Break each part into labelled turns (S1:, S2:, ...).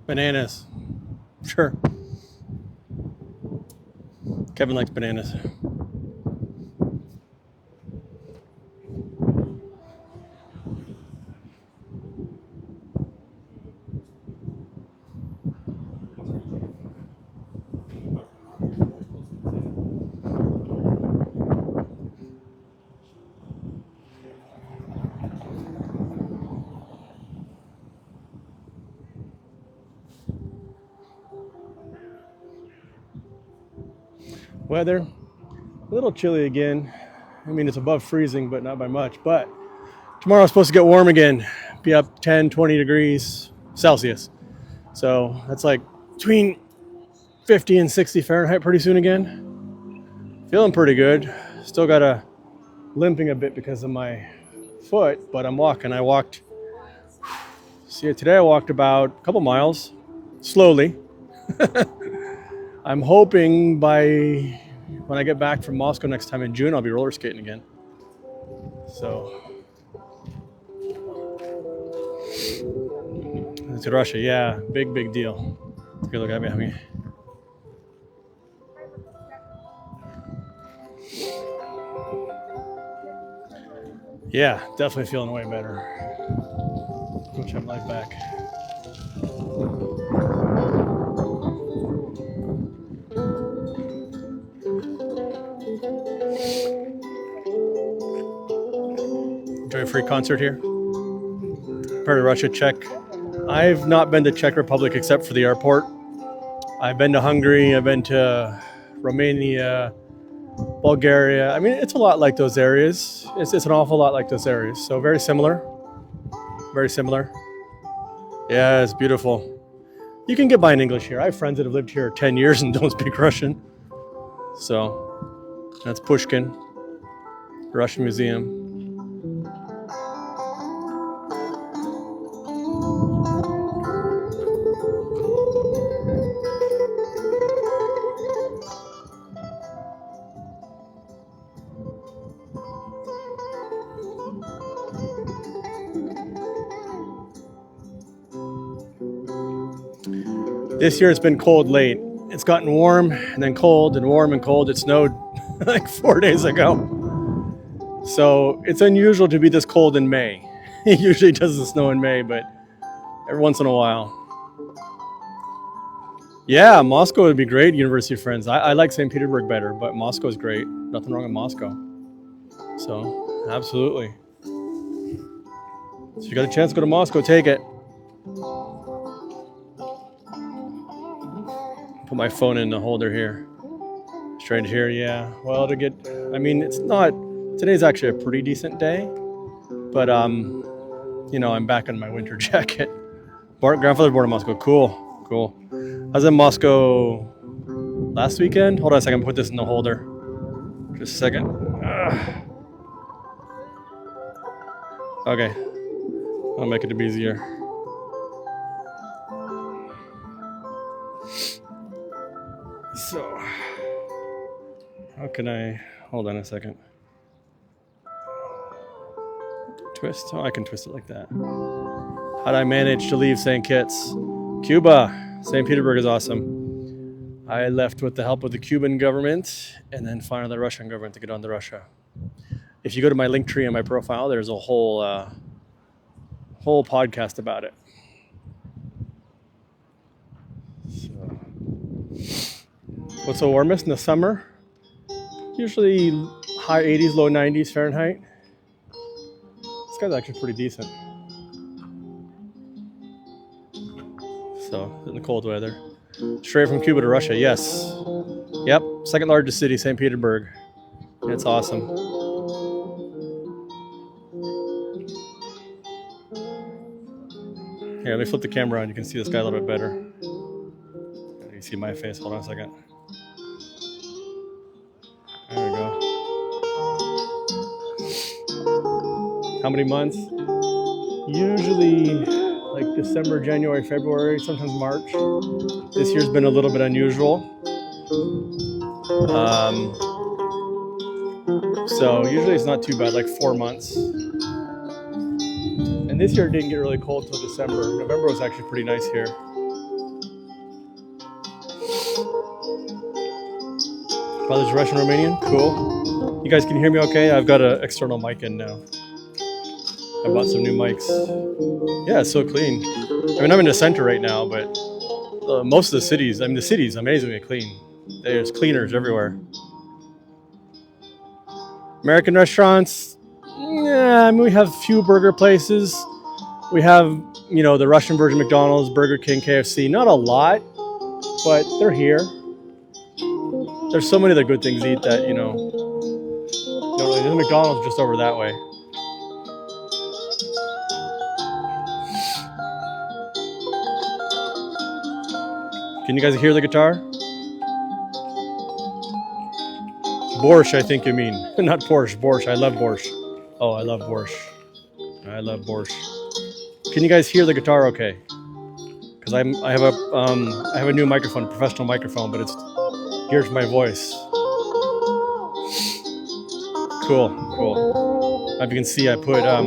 S1: Bananas. Sure. Kevin likes bananas. Weather, a little chilly again. I mean, it's above freezing, but not by much. But tomorrow's supposed to get warm again, be up 10, 20 degrees Celsius. So that's like between 50 and 60 Fahrenheit pretty soon again. Feeling pretty good. Still got a limping a bit because of my foot, but I'm walking. Today I walked about a couple miles, slowly. I'm hoping by when I get back from Moscow next time in June, I'll be roller skating again. So, to Russia, yeah, big deal. Take a look at me. Yeah, definitely feeling way better. Go check my life back. Enjoy a free concert here. Part of Russia, Czech. I've not been to Czech Republic except for the airport. I've been to Hungary. I've been to Romania, Bulgaria. I mean, it's a lot like those areas. It's an awful lot like those areas. So very similar. Very similar. Yeah, it's beautiful. You can get by in English here. I have friends that have lived here 10 years and don't speak Russian. So that's Pushkin, Russian Museum. This year it's been cold late. It's gotten warm and then cold and warm and cold. It snowed like 4 days ago. So it's unusual to be this cold in May. It usually doesn't snow in May, but every once in a while. Yeah, Moscow would be great, university friends. I like St. Petersburg better, but Moscow's great. Nothing wrong with Moscow. So, absolutely. So you got a chance to go to Moscow, take it. Put my phone in the holder here. Straight here, yeah. Well, it's not, today's actually a pretty decent day, but, I'm back in my winter jacket. Grandfather's born in Moscow, cool. I was in Moscow last weekend. Hold on a second, put this in the holder. Just a second. Okay, I'll make it a bit easier. So, how can I, hold on a second. Twist? Oh, I can twist it like that. How'd I manage to leave St. Kitts? Cuba. St. Petersburg is awesome. I left with the help of the Cuban government and then finally the Russian government to get on to Russia. If you go to my link tree on my profile, there's a whole podcast about it. So, what's the warmest in the summer? Usually high 80s, low 90s Fahrenheit. This guy's actually pretty decent. So, in the cold weather. Straight from Cuba to Russia, yes. Yep, second largest city, St. Petersburg. It's awesome. Here, let me flip the camera on. You can see this guy a little bit better. You can see my face. Hold on a second. There we go. How many months? Usually like December, January, February, sometimes March. This year's been a little bit unusual. So usually it's not too bad, like 4 months. And this year it didn't get really cold till December. November was actually pretty nice here. Father's Russian Romanian, cool. You guys can hear me okay? I've got an external mic in now. I bought some new mics. Yeah, it's so clean. I mean, I'm in the center right now, but most of the cities, the city's amazingly clean. There's cleaners everywhere. American restaurants, yeah, I mean, we have a few burger places. We have, the Russian version McDonald's, Burger King, KFC. Not a lot, but they're here. There's so many other good things to eat that, the McDonald's just over that way. Can you guys hear the guitar? Borscht, I think you mean. Not Porsche, borscht. I love borscht. Oh, I love borscht. I love borscht. Can you guys hear the guitar okay? Because I have a new microphone, a professional microphone, but it's geared for my voice. Cool. As you can see, I put, let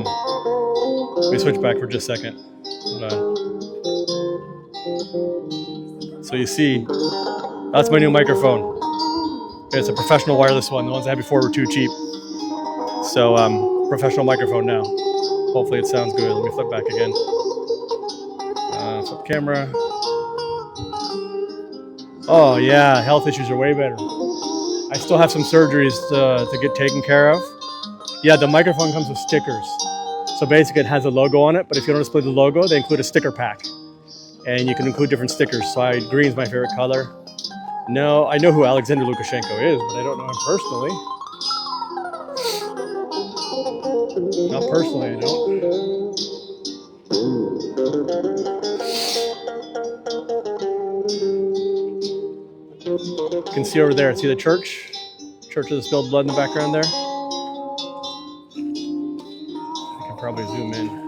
S1: me switch back for just a second. Hold on. So you see, that's my new microphone. It's a professional wireless one. The ones I had before were too cheap. So, professional microphone now. Hopefully it sounds good. Let me flip back again. Flip camera. Oh yeah, health issues are way better. I still have some surgeries to get taken care of. Yeah, the microphone comes with stickers. So basically it has a logo on it, but if you don't display the logo, they include a sticker pack. And you can include different stickers. So green's my favorite color. No, I know who Alexander Lukashenko is, but I don't know him personally. Not personally, I don't. You can see over there, see the church? Church of the Spilled Blood in the background there. I can probably zoom in.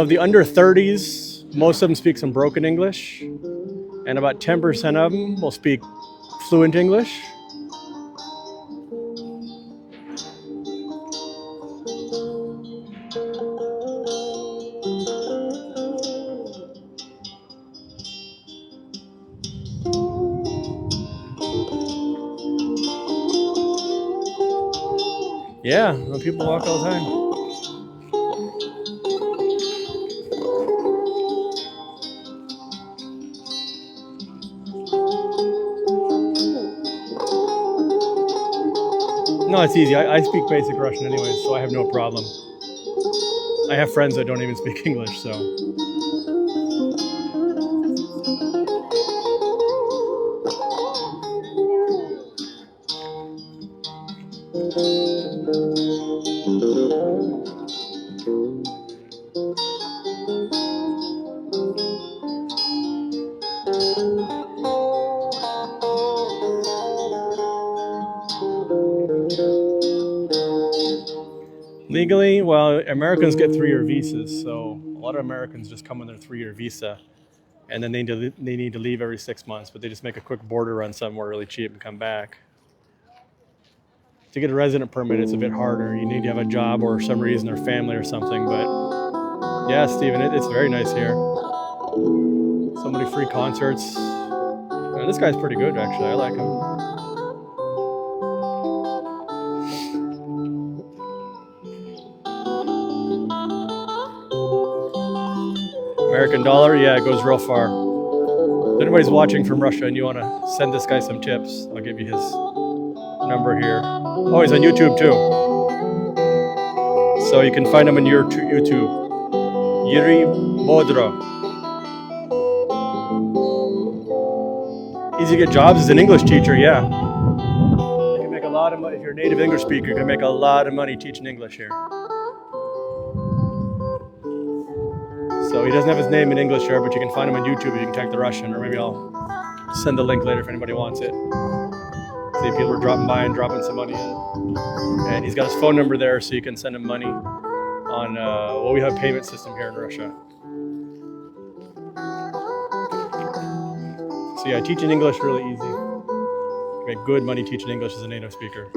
S1: The under 30s, most of them speak some broken English, and about 10% of them will speak fluent English. Yeah, people walk all the time. No, it's easy. I speak basic Russian anyway, so I have no problem. I have friends that don't even speak English, so. Legally, well, Americans get 3-year visas, so a lot of Americans just come on their 3-year visa, and then they need to leave every 6 months, but they just make a quick border run somewhere really cheap and come back. To get a resident permit, it's a bit harder. You need to have a job or some reason or family or something, but yeah, Stephen, it's very nice here. So many free concerts. And this guy's pretty good, actually. I like him. American dollar, yeah, it goes real far. If anybody's watching from Russia and you want to send this guy some tips, I'll give you his number here. Oh, he's on YouTube too. So you can find him on your YouTube. Yuri Bodro. Easy to get jobs as an English teacher, yeah. You can make a lot of money. If you're a native English speaker, you can make a lot of money teaching English here. So he doesn't have his name in English here, but you can find him on YouTube. You can type the Russian, or maybe I'll send the link later if anybody wants it. See, people are dropping by and dropping some money in. And he's got his phone number there, so you can send him money on, well, we have a payment system here in Russia. So yeah, teaching English really easy. You make good money teaching English as a native speaker.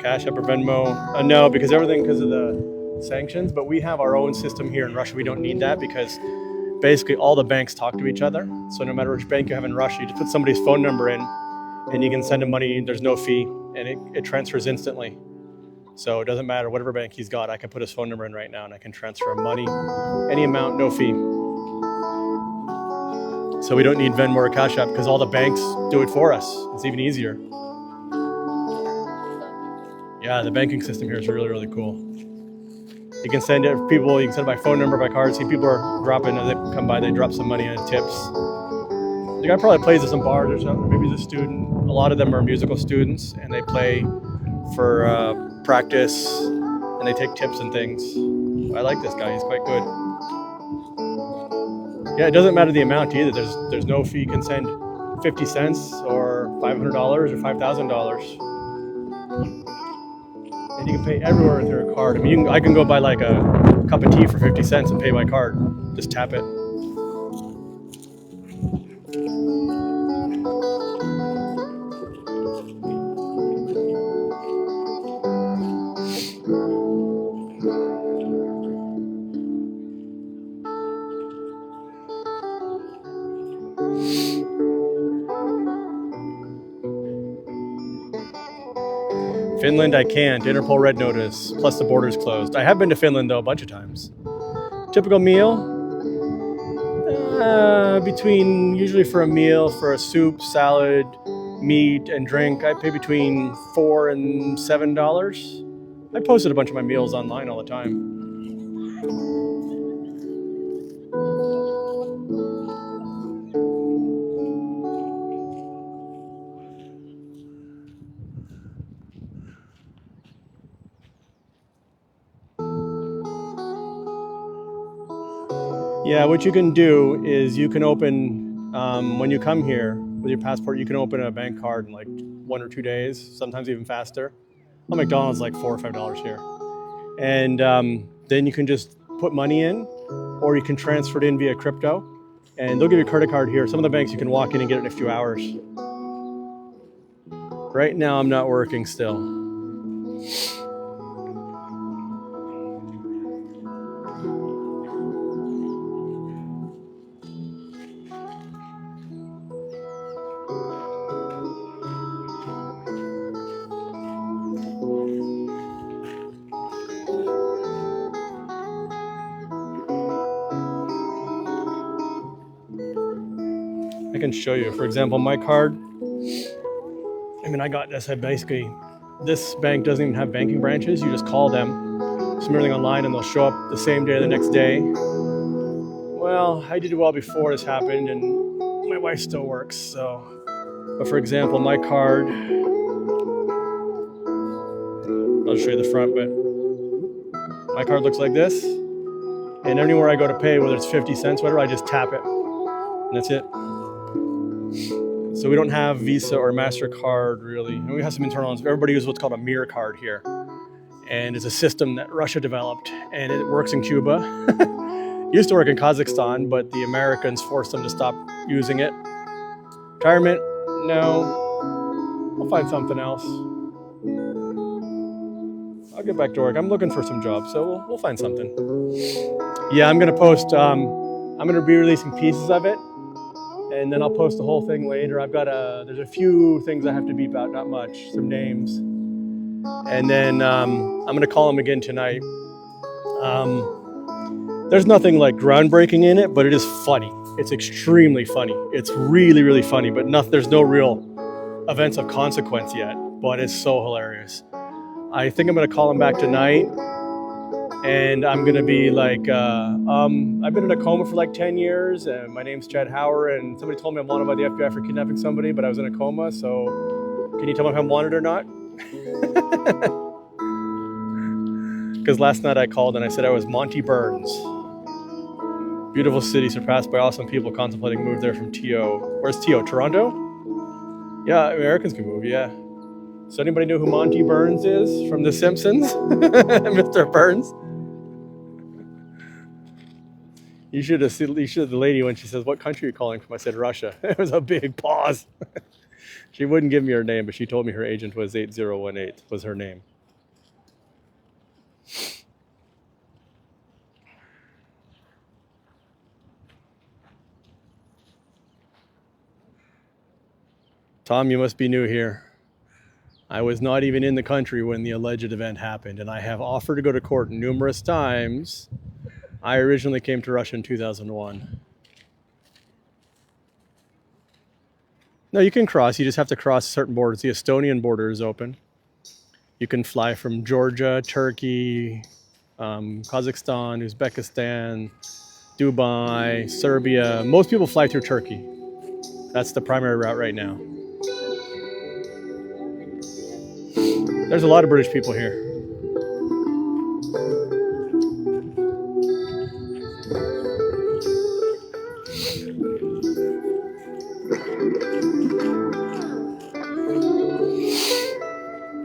S1: Cash App or Venmo? No, because of the sanctions, but we have our own system here in Russia. We don't need that because basically all the banks talk to each other. So no matter which bank you have in Russia, you just put somebody's phone number in and you can send him money. There's no fee and it transfers instantly. So it doesn't matter whatever bank he's got. I can put his phone number in right now and I can transfer money, any amount, no fee. So we don't need Venmo or Cash App because all the banks do it for us. It's even easier. Yeah, the banking system here is really, really cool. You can send it people, you can send it by phone number, by card. See, people are dropping, as they come by, they drop some money in tips. The guy probably plays at some bars or something, maybe he's a student. A lot of them are musical students and they play for practice and they take tips and things. I like this guy, he's quite good. Yeah, it doesn't matter the amount either. There's no fee. You can send 50 cents or $500 or $5,000. And you can pay everywhere with your card. I mean, I can go buy like a cup of tea for 50 cents and pay by card. Just tap it. Finland, I can't. Interpol red notice, plus the border's closed. I have been to Finland, though, a bunch of times. Typical meal? Usually for a meal, for a soup, salad, meat, and drink, I pay between $4 and $7. I posted a bunch of my meals online all the time. Yeah, what you can do is you can open, when you come here with your passport, you can open a bank card in like 1 or 2 days, sometimes even faster. Well, McDonald's like $4 or $5 here. And then you can just put money in, or you can transfer it in via crypto, and they'll give you a credit card here. Some of the banks you can walk in and get it in a few hours. Right now I'm not working still. I can show you. For example, my card, I got this. This bank doesn't even have banking branches. You just call them, submit everything online, and they'll show up the same day or the next day. Well, I did well before this happened, and my wife still works, so. But for example, my card, I'll just show you the front, but my card looks like this. And anywhere I go to pay, whether it's 50 cents, whatever, I just tap it. And that's it. So we don't have Visa or MasterCard, really. And we have some internal ones. Everybody uses what's called a mirror card here. And it's a system that Russia developed, and it works in Cuba. It used to work in Kazakhstan, but the Americans forced them to stop using it. Retirement? No. I'll find something else. I'll get back to work. I'm looking for some jobs, so we'll find something. Yeah, I'm gonna post. I'm gonna be releasing pieces of it, and then I'll post the whole thing later. There's a few things I have to beep out, not much, some names, and then I'm gonna call them again tonight. There's nothing like groundbreaking in it, but it is funny. It's extremely funny. It's really, really funny, but there's no real events of consequence yet, but it's so hilarious. I think I'm going to call him back tonight, and I'm going to be like, I've been in a coma for like 10 years, and my name's Chad Hauer, and somebody told me I'm wanted by the FBI for kidnapping somebody, but I was in a coma, so can you tell me if I'm wanted or not? Because last night I called and I said I was Monty Burns. Beautiful city surpassed by awesome people contemplating a move there from TO. Where's TO? Toronto? Yeah, Americans can move, yeah. So anybody know who Monty Burns is from The Simpsons? Mr. Burns? You should have seen the lady when she says, what country are you calling from? I said, Russia. It was a big pause. She wouldn't give me her name, but she told me her agent was 8018 was her name. Tom, you must be new here. I was not even in the country when the alleged event happened, and I have offered to go to court numerous times. I originally came to Russia in 2001. No, you can cross. You just have to cross certain borders. The Estonian border is open. You can fly from Georgia, Turkey, Kazakhstan, Uzbekistan, Dubai, Serbia. Most people fly through Turkey. That's the primary route right now. There's a lot of British people here.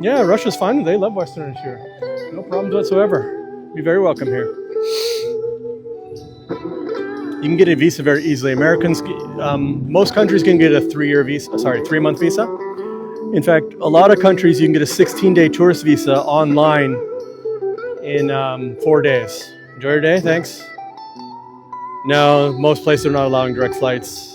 S1: Yeah, Russia's fun. They love Westerners here. No problems whatsoever. Be very welcome here. You can get a visa very easily. Americans, most countries can get a 3-month visa. In fact, a lot of countries you can get a 16-day tourist visa online in 4 days. Enjoy your day, thanks. No, most places are not allowing direct flights.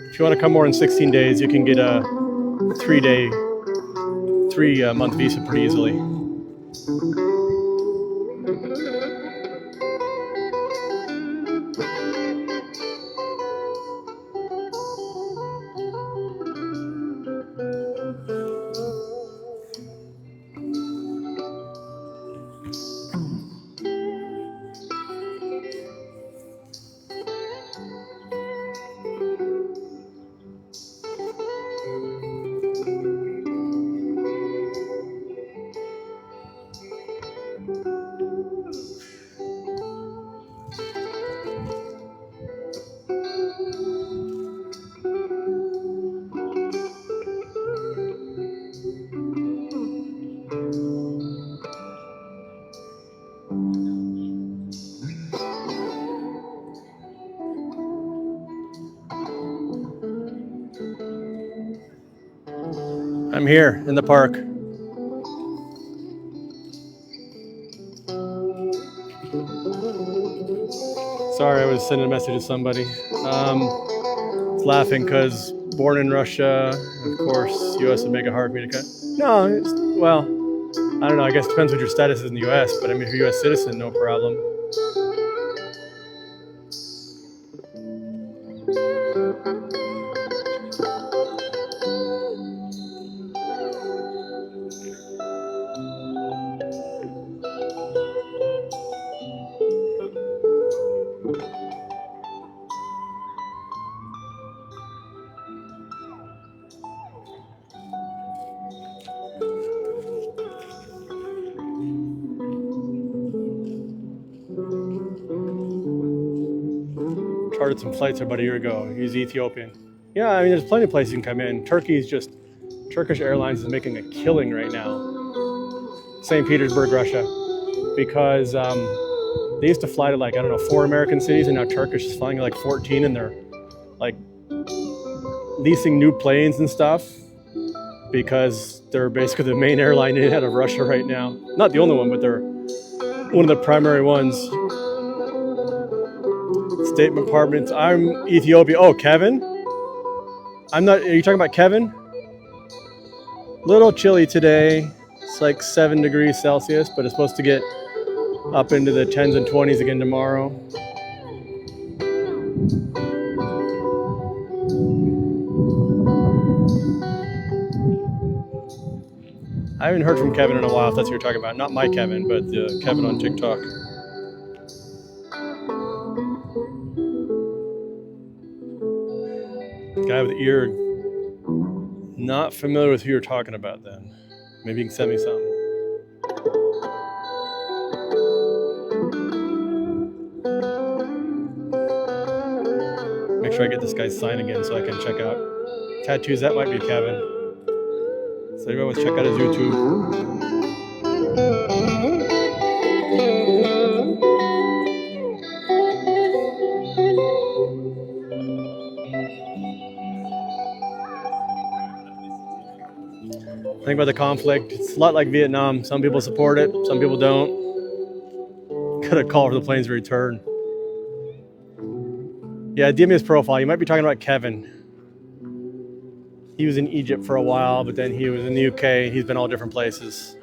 S1: If you want to come more in 16 days, you can get a 3-month visa pretty easily. I'm here in the park. Sorry, I was sending a message to somebody. Laughing because born in Russia, of course, U.S. would make it hard for me to cut. No, well, I don't know. I guess it depends what your status is in the U.S., but I mean, if you're a U.S. citizen, no problem. Chartered some flights about a year ago. He's Ethiopian. Yeah, I mean, there's plenty of places you can come in. Turkish Airlines is making a killing right now. St. Petersburg, Russia, because they used to fly to, like, I don't know, 4 American cities, and now Turkish is flying to like 14, and they're like leasing new planes and stuff because they're basically the main airline in and out of Russia right now. Not the only one, but they're one of the primary ones. Statement apartments. I'm Ethiopia. Oh, Kevin? I'm not. Are you talking about Kevin? Little chilly today. It's like 7 degrees Celsius, but it's supposed to get up into the 10s and 20s again tomorrow. I haven't heard from Kevin in a while, if that's what you're talking about. Not my Kevin, but the Kevin on TikTok. Guy with the ear. Not familiar with who you're talking about then. Maybe you can send me something. Make sure I get this guy's sign again so I can check out tattoos. That might be Kevin. So everyone was check out his YouTube. Think about the conflict. It's a lot like Vietnam. Some people support it, some people don't. Got a call for the planes to return. Yeah, DM me his profile. You might be talking about Kevin. He was in Egypt for a while, but then he was in the UK. He's been all different places.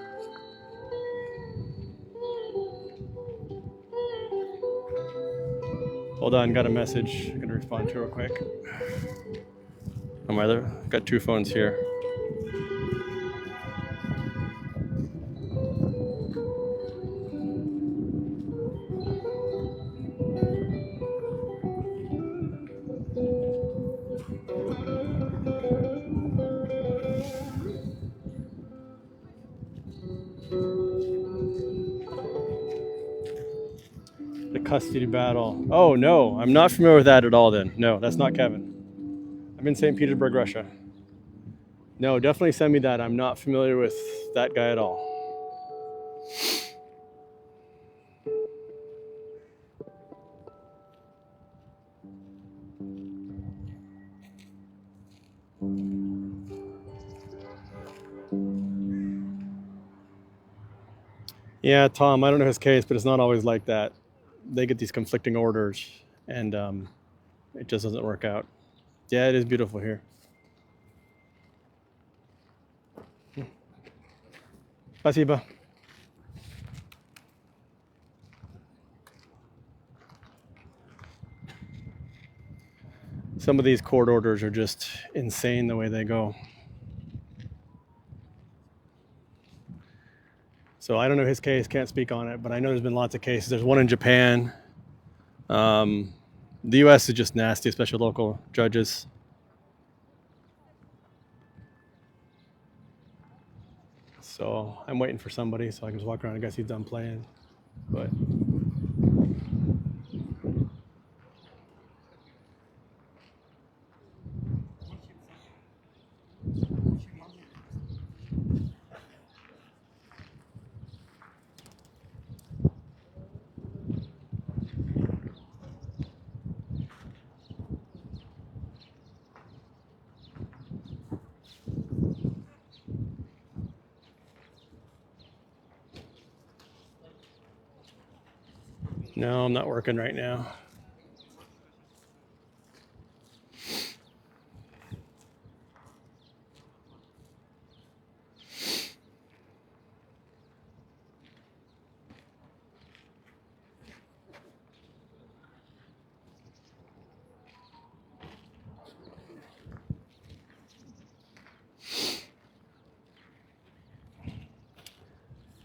S1: Hold on, got a message. I'm gonna respond to real quick. On my other, got 2 phones here. The custody battle. Oh no, I'm not familiar with that at all then. No, that's not Kevin. I'm in St. Petersburg, Russia. No, definitely send me that. I'm not familiar with that guy at all. Yeah, Tom, I don't know his case, but it's not always like that. They get these conflicting orders, and it just doesn't work out. Yeah, it is beautiful here. Спасибо. Some of these court orders are just insane the way they go. So I don't know his case, can't speak on it, but I know there's been lots of cases. There's one in Japan. The US is just nasty, especially local judges. So I'm waiting for somebody so I can just walk around. I guess he's done playing. But no, I'm not working right now.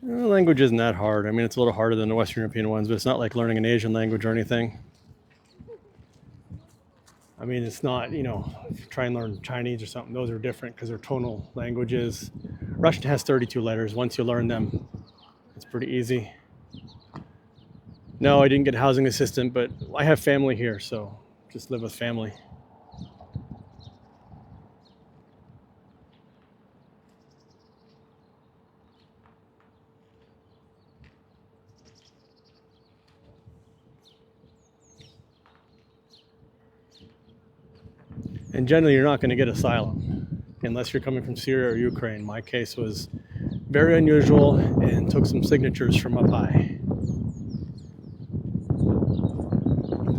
S1: Language isn't that hard. I mean, it's a little harder than the Western European ones, but it's not like learning an Asian language or anything. I mean, it's not, if you try and learn Chinese or something, those are different because they're tonal languages. Russian has 32 letters. Once you learn them, it's pretty easy. No, I didn't get a housing assistant, but I have family here, so just live with family. And generally, you're not going to get asylum unless you're coming from Syria or Ukraine. My case was very unusual and took some signatures from up high.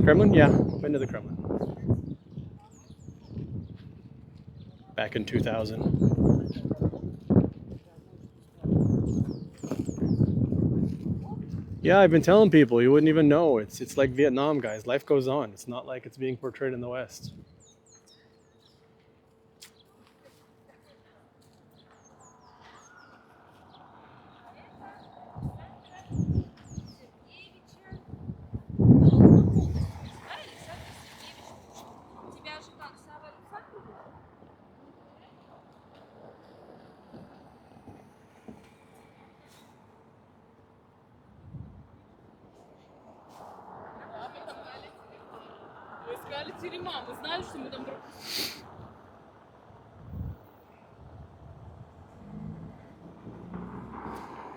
S1: Kremlin? Yeah, been to the Kremlin. Back in 2000. Yeah, I've been telling people, you wouldn't even know. It's like Vietnam, guys. Life goes on. It's not like it's being portrayed in the West.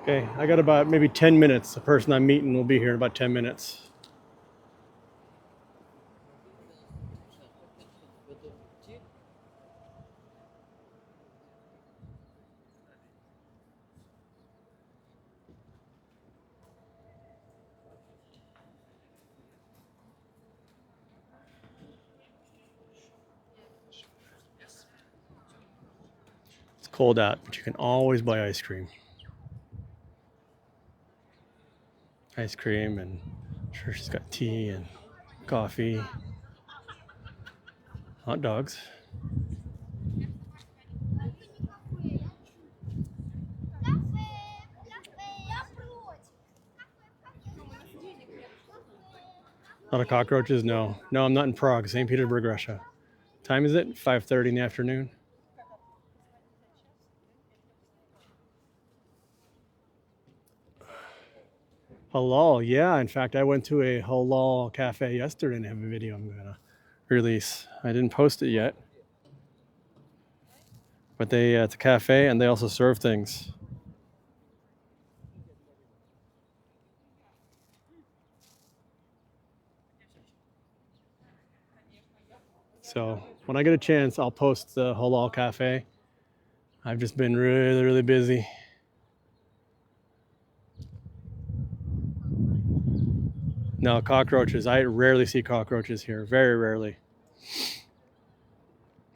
S1: Okay, I got about maybe 10 minutes. The person I'm meeting will be here in about 10 minutes. It's cold out, but you can always buy ice cream. Ice cream, and I'm sure she's got tea and coffee, hot dogs. A lot of cockroaches? No. No, I'm not in Prague, St. Petersburg, Russia. Time is it? 5:30 in the afternoon. Halal, yeah. In fact, I went to a halal cafe yesterday and have a video I'm gonna release. I didn't post it yet, but it's a cafe and they also serve things. So when I get a chance, I'll post the halal cafe. I've just been really, really busy. No, cockroaches. I rarely see cockroaches here. Very rarely.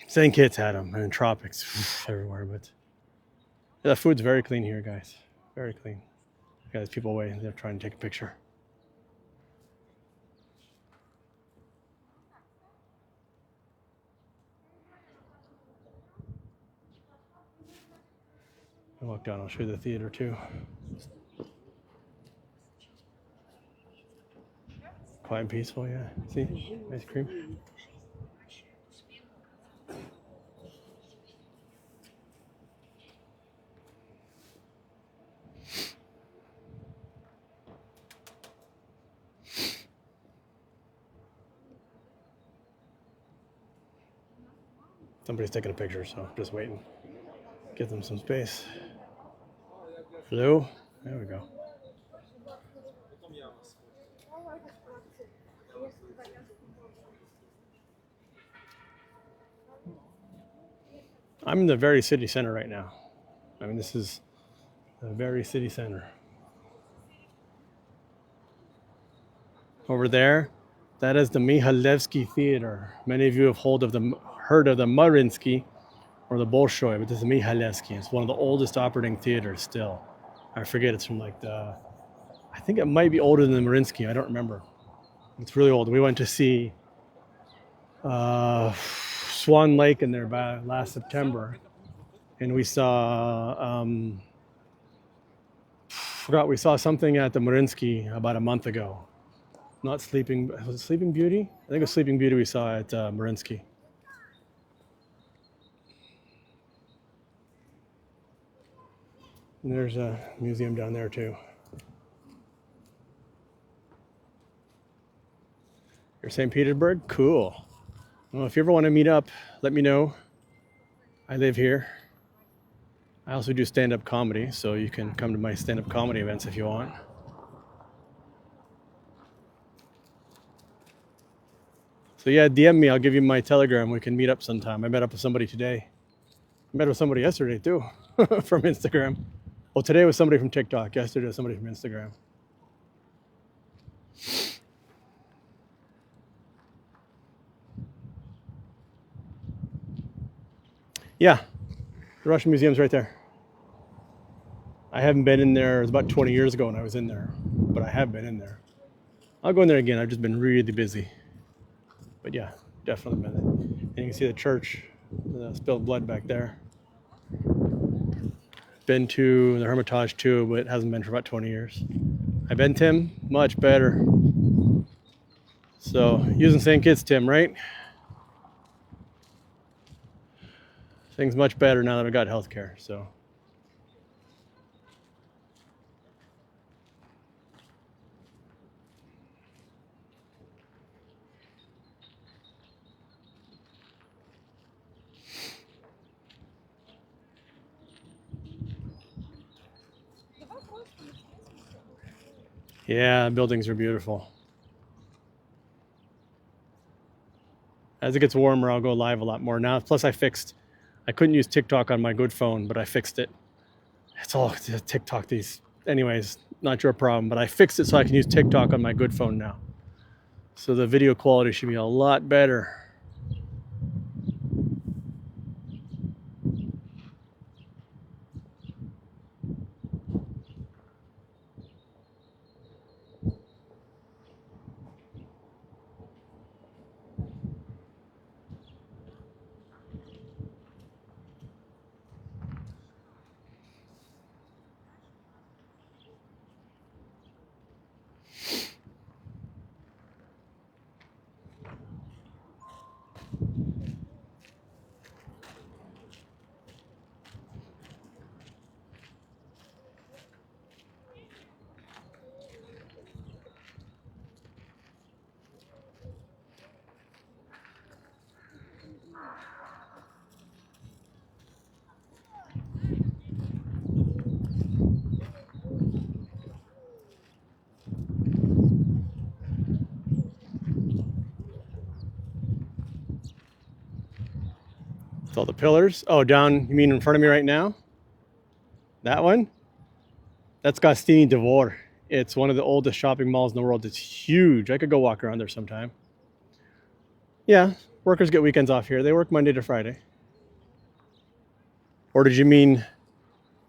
S1: St. Kitts had them and tropics everywhere, but the food's very clean here, guys. Very clean. Guys, people away. They're trying to take a picture. I walk down. I'll show you the theater too. Quiet and peaceful, yeah. See? Ice cream. Somebody's taking a picture, so I'm just waiting. Give them some space. Hello? There we go. I'm in the very city center right now. I mean, this is the very city center. Over there, that is the Mihalevsky Theater. Many of you have heard of the Mariinsky or the Bolshoi, but this is Mihalevsky. It's one of the oldest operating theaters still. I forget, it's from I think it might be older than the Mariinsky. I don't remember. It's really old. We went to see Swan Lake in there last September, and we saw Forgot we saw something at the Mariinsky about a month ago. Not Sleeping, was it Sleeping Beauty? I think it was Sleeping Beauty we saw at Mariinsky. And there's a museum down there too. You're St. Petersburg? Cool. Well, if you ever want to meet up, let me know. I live here. I also do stand-up comedy, so you can come to my stand-up comedy events if you want. So yeah, DM me. I'll give you my Telegram. We can meet up sometime. I met up with somebody today. I met with somebody yesterday too, from Instagram. Well, today was somebody from TikTok. Yesterday was somebody from Instagram. Yeah, the Russian Museum's right there. I haven't been in there. It was about 20 years ago when I was in there, but I have been in there. I'll go in there again. I've just been really busy. But yeah, definitely been there. And you can see the church, the spilled blood back there. Been to the Hermitage too, but it hasn't been for about 20 years. I've been, Tim, much better. So using St. Kitts, Tim, right? Things much better now that I've got healthcare. So yeah, buildings are beautiful. As it gets warmer, I'll go live a lot more now. Plus, I couldn't use TikTok on my good phone, but I fixed it. It's all TikTok these. Anyways, not your problem, but I fixed it so I can use TikTok on my good phone now. So the video quality should be a lot better. With all the pillars. Oh, down, you mean in front of me right now? That one? That's Gostiny Dvor. It's one of the oldest shopping malls in the world. It's huge. I could go walk around there sometime. Yeah, workers get weekends off here. They work Monday to Friday. Or did you mean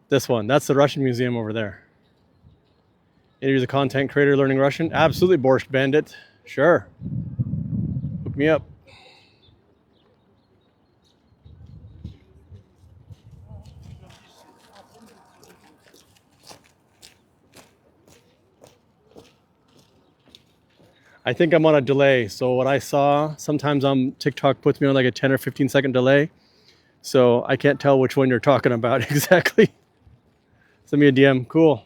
S1: this one? That's the Russian Museum over there. Interview the content creator learning Russian? Absolutely, Borscht Bandit. Sure. Hook me up. I think I'm on a delay. So what I saw, sometimes TikTok puts me on like a 10 or 15 second delay. So I can't tell which one you're talking about exactly. Send me a DM. Cool.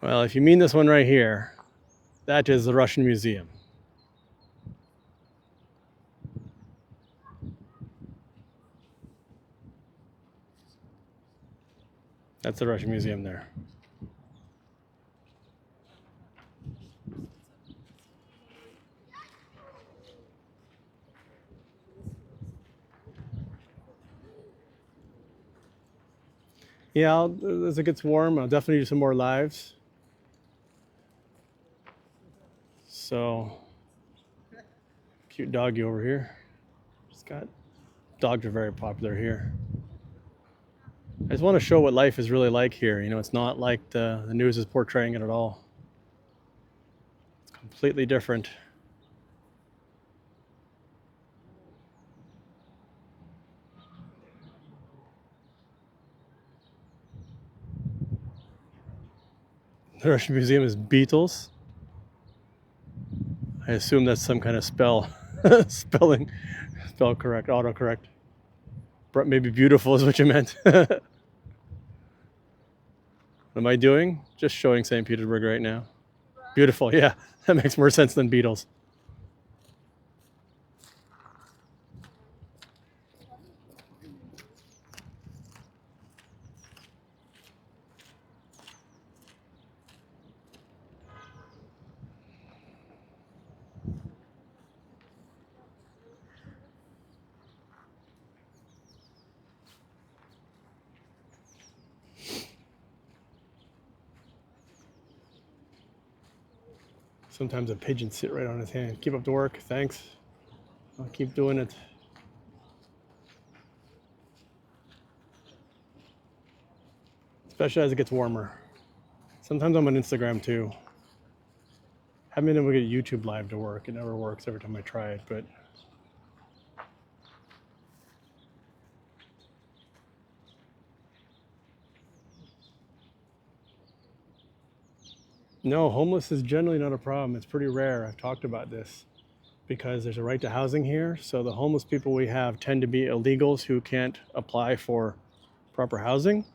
S1: Well, if you mean this one right here, that is the Russian Museum. That's the Russian Museum there. Yeah, as it gets warm, I'll definitely do some more lives. So, cute doggy over here. Dogs are very popular here. I just want to show what life is really like here. You know, it's not like the news is portraying it at all. It's completely different. The Russian Museum is Beatles. I assume that's some kind of spell, spell correct, autocorrect. Maybe beautiful is what you meant. What am I doing? Just showing St. Petersburg right now. Beautiful, yeah. That makes more sense than Beatles. Sometimes a pigeon sit right on his hand. Keep up the work, thanks. I'll keep doing it. Especially as it gets warmer. Sometimes I'm on Instagram too. Haven't been able to get YouTube live to work. It never works every time I try it, but no, homeless is generally not a problem. It's pretty rare. I've talked about this because there's a right to housing here. So the homeless people we have tend to be illegals who can't apply for proper housing,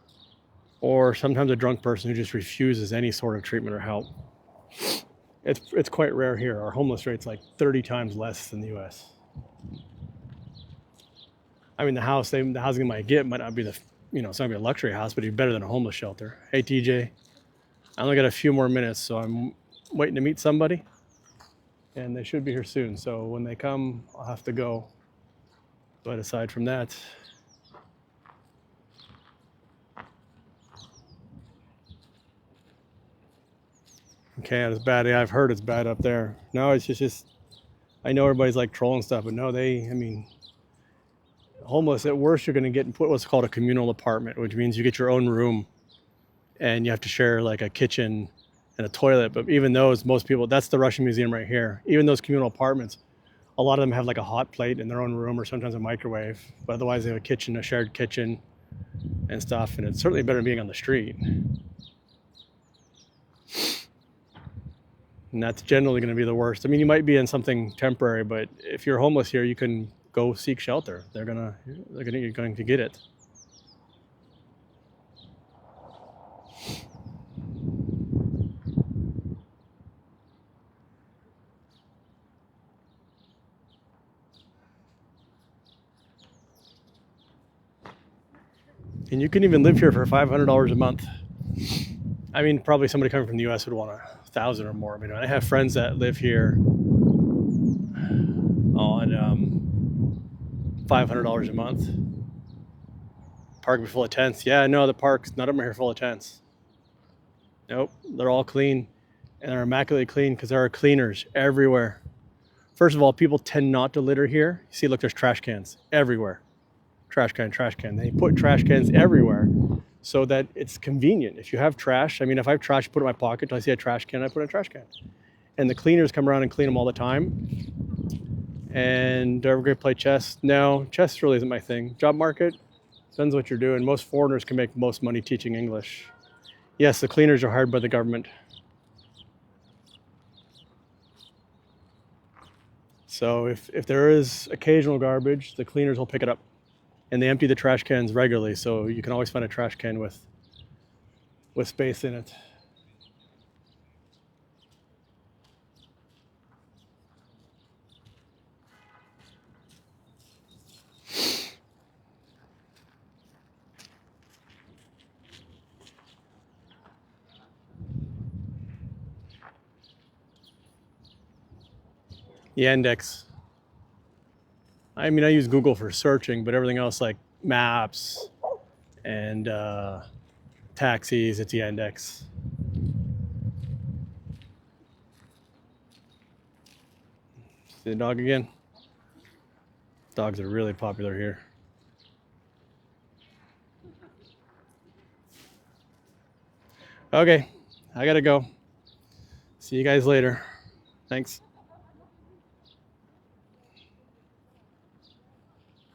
S1: or sometimes a drunk person who just refuses any sort of treatment or help. It's quite rare here. Our homeless rate's like 30 times less than the US. I mean, the housing they might get might not be it's not gonna be a luxury house, but it'd be better than a homeless shelter. Hey, TJ, I only got a few more minutes, so I'm waiting to meet somebody, and they should be here soon. So when they come, I'll have to go. But aside from that, okay, it's bad. Yeah, I've heard it's bad up there. No, it's just I know everybody's like trolling stuff, but no, homeless at worst, you're going to get put what's called a communal apartment, which means you get your own room and you have to share like a kitchen and a toilet. But even those, most people, that's the Russian Museum right here. Even those communal apartments, a lot of them have like a hot plate in their own room or sometimes a microwave. But otherwise, they have a kitchen, a shared kitchen and stuff. And it's certainly better than being on the street. And that's generally going to be the worst. I mean, you might be in something temporary, but if you're homeless here, you can go seek shelter. You're going to get it. And you can even live here for $500 a month. I mean, probably somebody coming from the US would want 1,000 or more. I mean, I have friends that live here on $500 a month. Park be full of tents. Yeah, no, the parks, none of them are here full of tents. Nope, they're all clean, and they're immaculately clean because there are cleaners everywhere. First of all, people tend not to litter here. You see, look, there's trash cans everywhere. Trash can. They put trash cans everywhere so that it's convenient. If you have trash, I mean, if I have trash, put it in my pocket. Till I see a trash can, I put it in a trash can. And the cleaners come around and clean them all the time. And do I ever go play chess? No, chess really isn't my thing. Job market, depends what you're doing. Most foreigners can make most money teaching English. Yes, the cleaners are hired by the government. So if there is occasional garbage, the cleaners will pick it up. And they empty the trash cans regularly, so you can always find a trash can with space in it. Yandex. I mean, I use Google for searching, but everything else like maps and taxis, it's Yandex. See the dog again? Dogs are really popular here. Okay, I gotta go. See you guys later. Thanks.